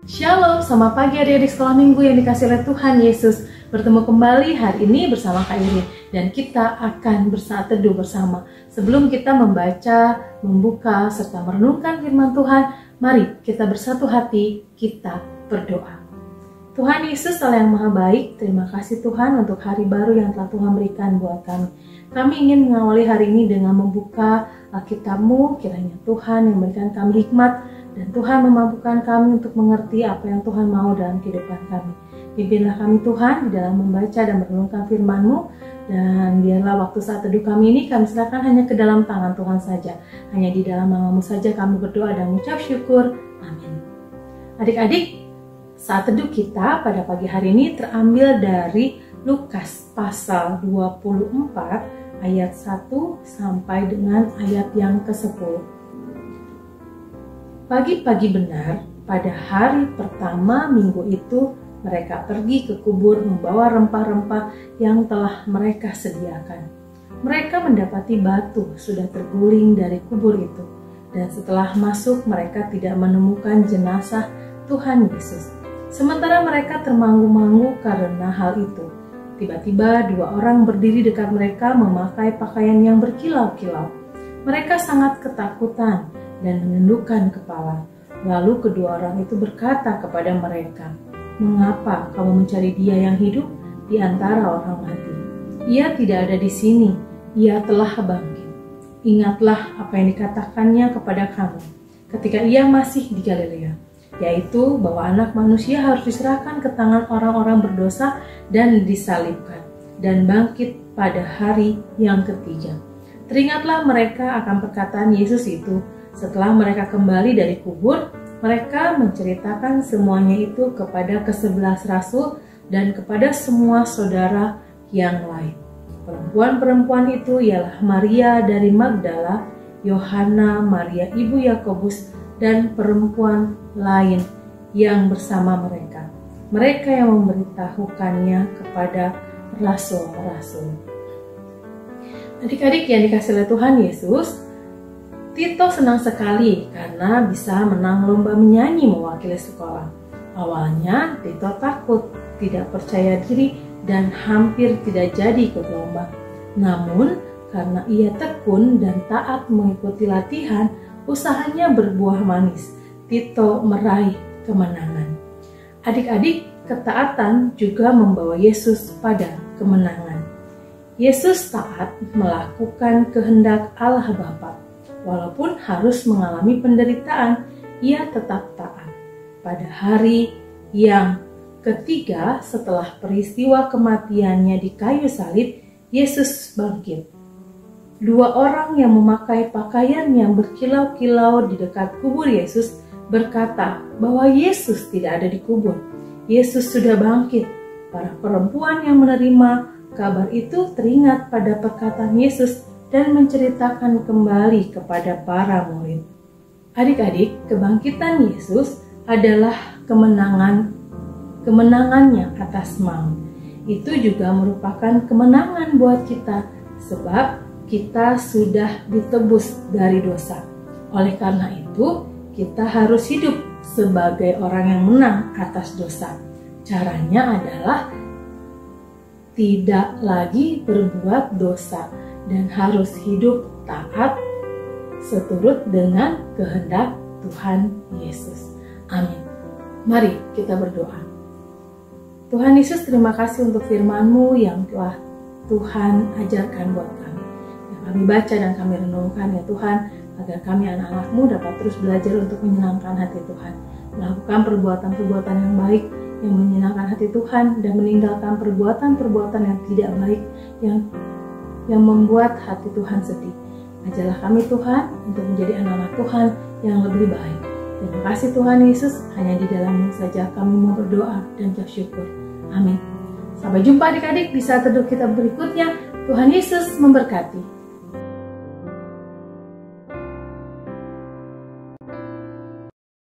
Shalom, selamat pagi adik-adik sekolah minggu yang dikasih oleh Tuhan Yesus. Bertemu kembali hari ini bersama Kak Irin, dan kita akan bersaat teduh bersama. Sebelum kita membaca, membuka, serta merenungkan firman Tuhan, mari kita bersatu hati, kita berdoa. Tuhan Yesus Allah yang Maha Baik, terima kasih Tuhan untuk hari baru yang telah Tuhan berikan buat kami. Kami ingin mengawali hari ini dengan membuka Alkitab-Mu, kiranya Tuhan yang memberikan kami hikmat, dan Tuhan memampukan kami untuk mengerti apa yang Tuhan mau dalam kehidupan kami. Pimpinlah kami Tuhan di dalam membaca dan merenungkan firman-Mu, dan biarlah waktu saat teduh kami ini kami serahkan hanya ke dalam tangan Tuhan saja. Hanya di dalam nama-Mu saja kami berdoa dan mengucap syukur. Amin. Adik-adik, saat teduh kita pada pagi hari ini terambil dari Lukas pasal 24 ayat 1 sampai dengan ayat yang ke-10. Pagi-pagi benar, pada hari pertama minggu itu, mereka pergi ke kubur membawa rempah-rempah yang telah mereka sediakan. Mereka mendapati batu sudah terguling dari kubur itu, dan setelah masuk mereka tidak menemukan jenazah Tuhan Yesus. Sementara mereka termangu-mangu karena hal itu, tiba-tiba dua orang berdiri dekat mereka memakai pakaian yang berkilau-kilau. Mereka sangat ketakutan dan menundukkan kepala. Lalu kedua orang itu berkata kepada mereka, "Mengapa kamu mencari Dia yang hidup di antara orang mati? Ia tidak ada di sini, Ia telah bangkit. Ingatlah apa yang dikatakannya kepada kamu ketika Ia masih di Galilea, yaitu bahwa Anak Manusia harus diserahkan ke tangan orang-orang berdosa dan disalibkan, dan bangkit pada hari yang ketiga." Teringatlah mereka akan perkataan Yesus itu. Setelah mereka kembali dari kubur, mereka menceritakan semuanya itu kepada ke-11 rasul dan kepada semua saudara yang lain. Perempuan-perempuan itu ialah Maria dari Magdala, Yohana, Maria ibu Yakobus, dan perempuan lain yang bersama mereka. Mereka yang memberitahukannya kepada rasul-rasul. Adik-adik yang dikasihi oleh Tuhan Yesus, Tito senang sekali karena bisa menang lomba menyanyi mewakili sekolah. Awalnya Tito takut, tidak percaya diri, dan hampir tidak jadi ikut lomba. Namun karena ia tekun dan taat mengikuti latihan, usahanya berbuah manis. Tito meraih kemenangan. Adik-adik, ketaatan juga membawa Yesus pada kemenangan. Yesus taat melakukan kehendak Allah Bapa. Walaupun harus mengalami penderitaan, ia tetap taat. Pada hari yang ketiga setelah peristiwa kematiannya di kayu salib, Yesus bangkit. Dua orang yang memakai pakaian yang berkilau-kilau di dekat kubur Yesus berkata bahwa Yesus tidak ada di kubur. Yesus sudah bangkit. Para perempuan yang menerima kabar itu teringat pada perkataan Yesus dan menceritakan kembali kepada para murid. Adik-adik, kebangkitan Yesus adalah kemenangannya atas maut. Itu juga merupakan kemenangan buat kita, sebab kita sudah ditebus dari dosa. Oleh karena itu, kita harus hidup sebagai orang yang menang atas dosa. Caranya adalah tidak lagi berbuat dosa dan harus hidup taat seturut dengan kehendak Tuhan Yesus. Amin. Mari kita berdoa. Tuhan Yesus, terima kasih untuk firman-Mu yang telah Tuhan ajarkan buat kami. Yang kami baca dan kami renungkan ya Tuhan, agar kami anak-anak-Mu dapat terus belajar untuk menyenangkan hati Tuhan, melakukan perbuatan-perbuatan yang baik yang menyenangkan hati Tuhan, dan meninggalkan perbuatan-perbuatan yang tidak baik yang membuat hati Tuhan sedih. Ajarlah kami Tuhan untuk menjadi anak-anak Tuhan yang lebih baik. Terima kasih Tuhan Yesus, hanya di dalam-Mu saja kami mau berdoa dan bersyukur. Amin. Sampai jumpa adik-adik di saat teduh kita berikutnya. Tuhan Yesus memberkati.